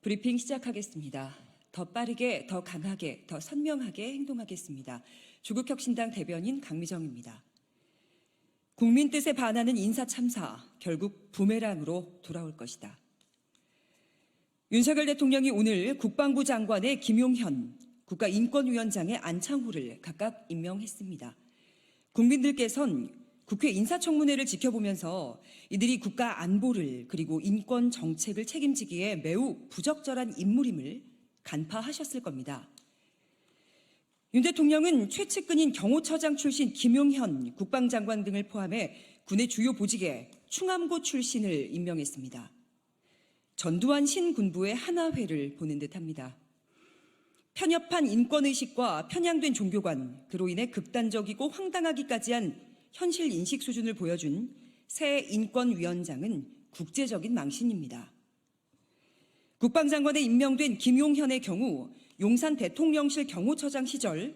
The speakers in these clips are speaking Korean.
브리핑 시작하겠습니다. 더 빠르게, 더 강하게, 더 선명하게 행동하겠습니다. 조국혁신당 대변인 강미정입니다. 국민 뜻에 반하는 인사참사, 결국 부메랑으로 돌아올 것이다. 윤석열 대통령이 오늘 국방부 장관의 김용현, 국가인권위원장의 안창호를 각각 임명했습니다. 국민들께선 국회 인사청문회를 지켜보면서 이들이 국가 안보를 그리고 인권 정책을 책임지기에 매우 부적절한 인물임을 간파하셨을 겁니다. 윤 대통령은 최측근인 경호처장 출신 김용현 국방장관 등을 포함해 군의 주요 보직에 충암고 출신을 임명했습니다. 전두환 신군부의 하나회를 보는 듯합니다. 편협한 인권의식과 편향된 종교관, 그로 인해 극단적이고 황당하기까지 한 현실 인식 수준을 보여준 새 인권위원장은 국제적인 망신입니다. 국방장관에 임명된 김용현의 경우 용산 대통령실 경호처장 시절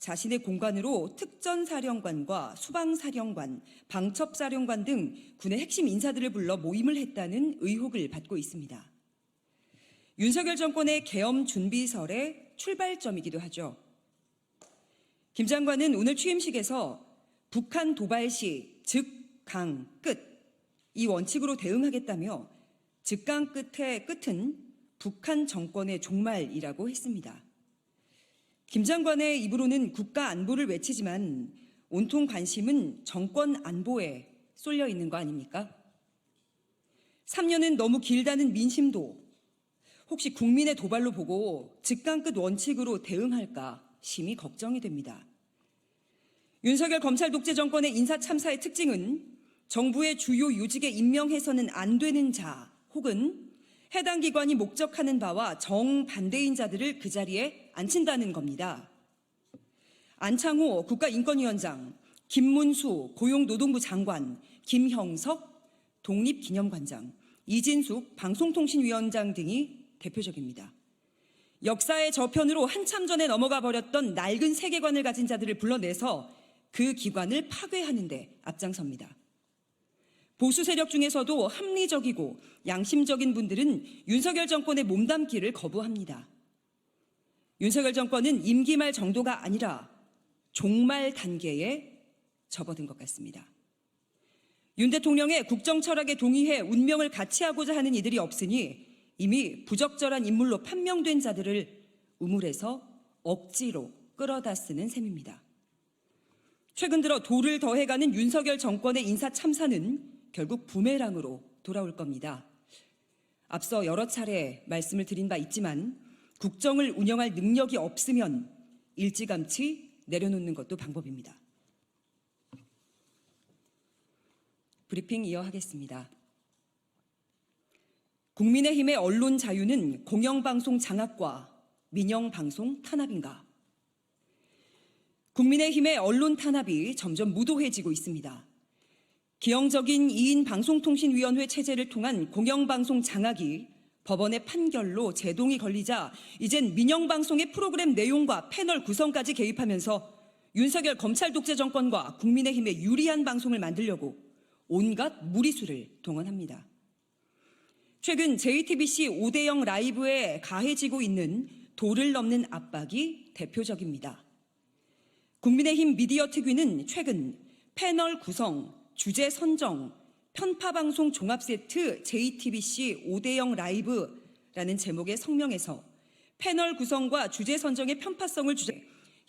자신의 공관으로 특전사령관과 수방사령관, 방첩사령관 등 군의 핵심 인사들을 불러 모임을 했다는 의혹을 받고 있습니다. 윤석열 정권의 계엄 준비설의 출발점이기도 하죠. 김 장관은 오늘 취임식에서 북한 도발 시 즉, 강, 끝 이 원칙으로 대응하겠다며 즉강 끝의 끝은 북한 정권의 종말이라고 했습니다. 김 장관의 입으로는 국가 안보를 외치지만 온통 관심은 정권 안보에 쏠려 있는 거 아닙니까? 3년은 너무 길다는 민심도 혹시 국민의 도발로 보고 즉강 끝 원칙으로 대응할까 심히 걱정이 됩니다. 윤석열 검찰 독재 정권의 인사참사의 특징은 정부의 주요 요직에 임명해서는 안 되는 자 혹은 해당 기관이 목적하는 바와 정반대인 자들을 그 자리에 앉힌다는 겁니다. 안창호 국가인권위원장, 김문수 고용노동부 장관, 김형석 독립기념관장, 이진숙 방송통신위원장 등이 대표적입니다. 역사의 저편으로 한참 전에 넘어가 버렸던 낡은 세계관을 가진 자들을 불러내서 그 기관을 파괴하는 데 앞장섭니다. 보수 세력 중에서도 합리적이고 양심적인 분들은 윤석열 정권의 몸담기를 거부합니다. 윤석열 정권은 임기 말 정도가 아니라 종말 단계에 접어든 것 같습니다. 윤 대통령의 국정 철학에 동의해 운명을 같이 하고자 하는 이들이 없으니 이미 부적절한 인물로 판명된 자들을 우물에서 억지로 끌어다 쓰는 셈입니다. 최근 들어 도를 더해가는 윤석열 정권의 인사 참사는 결국 부메랑으로 돌아올 겁니다. 앞서 여러 차례 말씀을 드린 바 있지만 국정을 운영할 능력이 없으면 일찌감치 내려놓는 것도 방법입니다. 브리핑 이어하겠습니다. 국민의힘의 언론 자유는 공영방송 장악과 민영방송 탄압인가? 국민의힘의 언론 탄압이 점점 무도해지고 있습니다. 기형적인 2인 방송통신위원회 체제를 통한 공영방송 장악이 법원의 판결로 제동이 걸리자 이젠 민영방송의 프로그램 내용과 패널 구성까지 개입하면서 윤석열 검찰 독재 정권과 국민의힘에 유리한 방송을 만들려고 온갖 무리수를 동원합니다. 최근 JTBC 5대0 라이브에 가해지고 있는 도를 넘는 압박이 대표적입니다. 국민의힘 미디어 특위는 최근 패널 구성, 주제 선정, 편파방송 종합세트 JTBC 5대0 라이브라는 제목의 성명에서 패널 구성과 주제 선정의 편파성을 주장해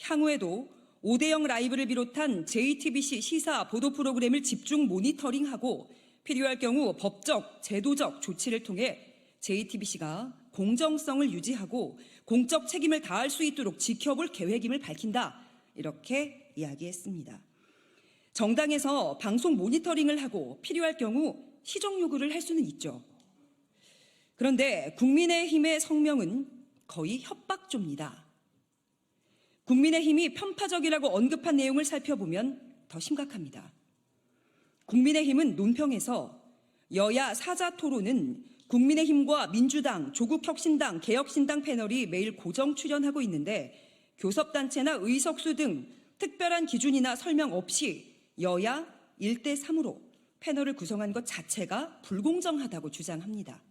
향후에도 5대0 라이브를 비롯한 JTBC 시사 보도 프로그램을 집중 모니터링하고 필요할 경우 법적, 제도적 조치를 통해 JTBC가 공정성을 유지하고 공적 책임을 다할 수 있도록 지켜볼 계획임을 밝힌다. 이렇게 이야기했습니다. 정당에서 방송 모니터링을 하고 필요할 경우 시정 요구를 할 수는 있죠. 그런데 국민의힘의 성명은 거의 협박조입니다. 국민의힘이 편파적이라고 언급한 내용을 살펴보면 더 심각합니다. 국민의힘은 논평에서 여야 사자 토론은 국민의힘과 민주당, 조국혁신당, 개혁신당 패널이 매일 고정 출연하고 있는데 교섭단체나 의석수 등 특별한 기준이나 설명 없이 여야 1대3으로 패널을 구성한 것 자체가 불공정하다고 주장합니다.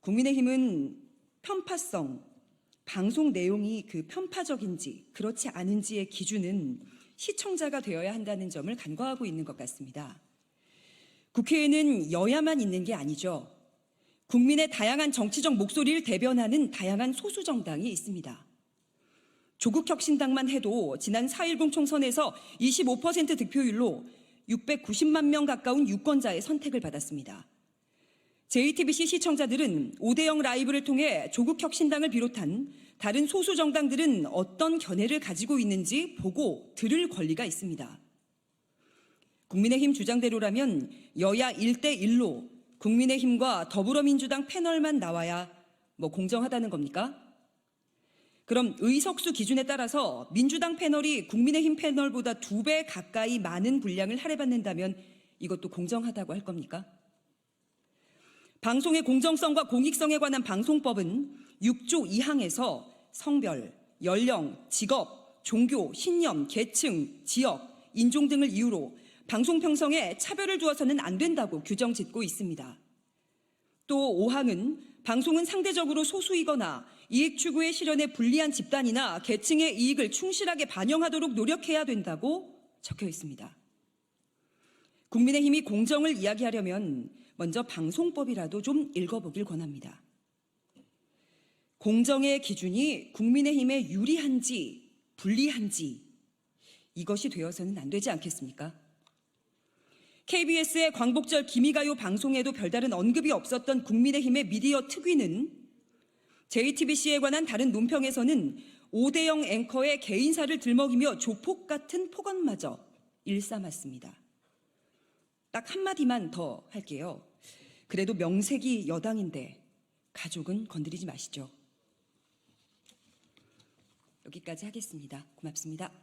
국민의힘은 편파성, 방송 내용이 그 편파적인지 그렇지 않은지의 기준은 시청자가 되어야 한다는 점을 간과하고 있는 것 같습니다. 국회에는 여야만 있는 게 아니죠. 국민의 다양한 정치적 목소리를 대변하는 다양한 소수 정당이 있습니다. 조국혁신당만 해도 지난 4.10 총선에서 25% 득표율로 690만 명 가까운 유권자의 선택을 받았습니다. JTBC 시청자들은 5대0 라이브를 통해 조국혁신당을 비롯한 다른 소수 정당들은 어떤 견해를 가지고 있는지 보고 들을 권리가 있습니다. 국민의힘 주장대로라면 여야 1대1로 국민의힘과 더불어민주당 패널만 나와야 공정하다는 겁니까? 그럼 의석수 기준에 따라서 민주당 패널이 국민의힘 패널보다 2배 가까이 많은 분량을 할애받는다면 이것도 공정하다고 할 겁니까? 방송의 공정성과 공익성에 관한 방송법은 6조 2항에서 성별, 연령, 직업, 종교, 신념, 계층, 지역, 인종 등을 이유로 방송 편성에 차별을 두어서는 안 된다고 규정 짓고 있습니다. 또 5항은 방송은 상대적으로 소수이거나 이익 추구의 실현에 불리한 집단이나 계층의 이익을 충실하게 반영하도록 노력해야 된다고 적혀 있습니다. 국민의힘이 공정을 이야기하려면 먼저 방송법이라도 좀 읽어보길 권합니다. 공정의 기준이 국민의힘에 유리한지 불리한지 이것이 되어서는 안 되지 않겠습니까? KBS의 광복절 기미가요 방송에도 별다른 언급이 없었던 국민의힘의 미디어 특위는 JTBC에 관한 다른 논평에서는 5대0 앵커의 개인사를 들먹이며 조폭 같은 폭언마저 일삼았습니다. 딱 한마디만 더 할게요. 그래도 명색이 여당인데 가족은 건드리지 마시죠. 여기까지 하겠습니다. 고맙습니다.